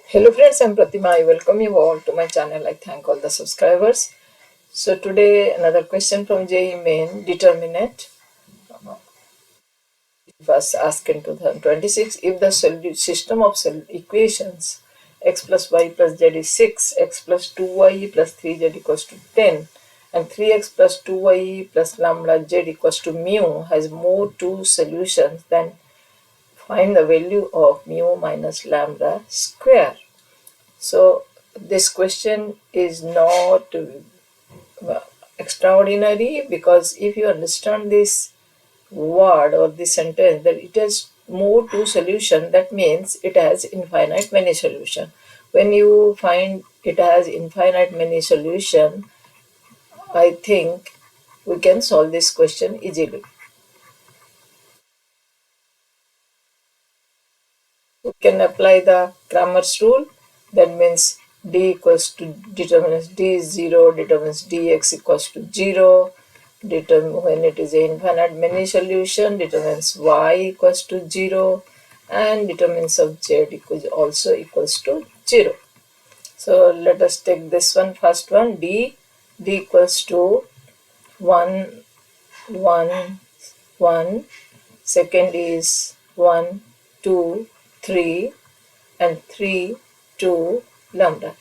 Hello friends, I'm Pratima. I welcome you all to my channel. I thank all the subscribers. So today another question from JEE Main Determinant. It was asked in 2026. If the system of equations x plus y plus z is 6, x plus 2y plus 3z equals to 10, and 3x plus 2y plus lambda z equals to mu has more two solutions, then find the value of mu minus lambda square. So this question is not extraordinary, because if you understand this word or this sentence that it has more to solution, that means it has infinite many solution. When you find it has infinite many solution, I think we can solve this question easily. We can apply the Cramer's rule. That means d equals to determines d is 0, determines dx equals to 0. When it is an infinite many solution, determines y equals to 0, and determinants of z also equals to 0. So let us take this one, first one, d equals to 1, 1, 1. Second is 1, 2, 3, and 3, 2, lambda.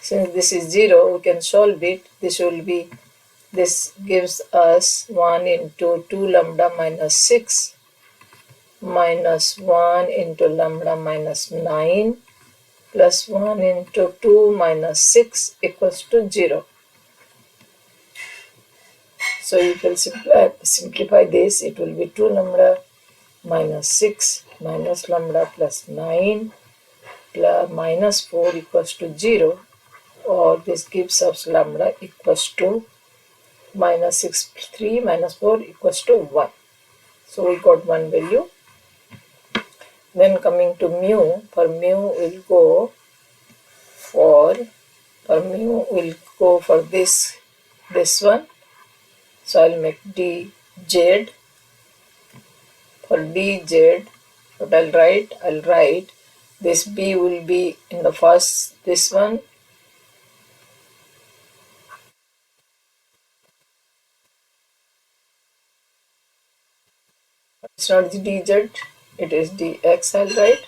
Since this is 0, we can solve it. This gives us 1 into 2 lambda minus 6 minus 1 into lambda minus 9 plus 1 into 2 minus 6 equals to 0. So if you simplify this, it will be 2 lambda minus 6 minus lambda plus 9 plus minus 4 equals to 0, or this gives us lambda equals to minus 6, 3 minus 4 equals to 1. So we got one value. Then coming to mu, for mu we'll go for this one. So I'll make dz. For dz, what I'll write this b will be in the first, this one. It's not the dz, it is dx, I'll write.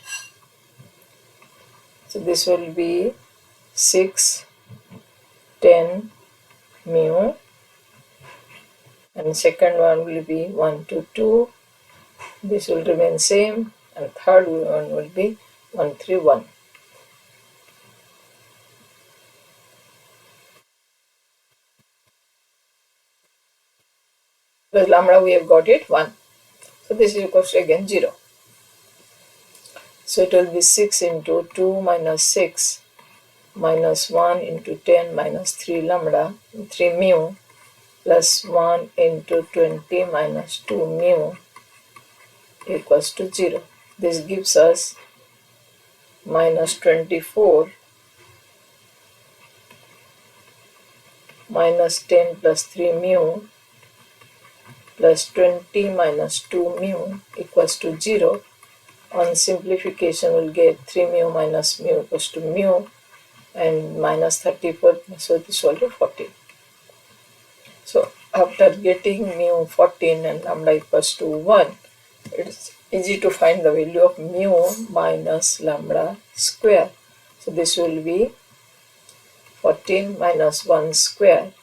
So this will be 6, 10 mu, and second one will be 1 to 2. This will remain same, and third one will be 1, 3, 1. Because lambda we have got it 1. So this is equals to again 0. So it will be 6 into 2 minus 6 minus 1 into 10 minus 3 lambda, 3 mu, plus 1 into 20 minus 2 mu equals to 0. This gives us minus 24 minus 10 plus 3 mu plus 20 minus 2 mu equals to 0. On simplification, we'll get 3 mu minus mu equals to mu, and minus 34, so this will be 14. So after getting mu 14 and lambda equals to 1, it's easy to find the value of mu minus lambda square. So this will be 14 minus 1 square.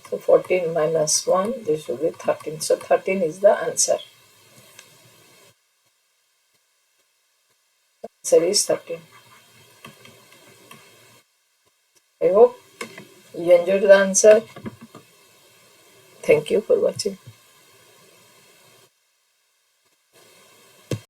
So 14 minus 1, this will be 13. So 13 is the answer. Answer is 13. I hope you enjoyed the answer. Thank you for watching.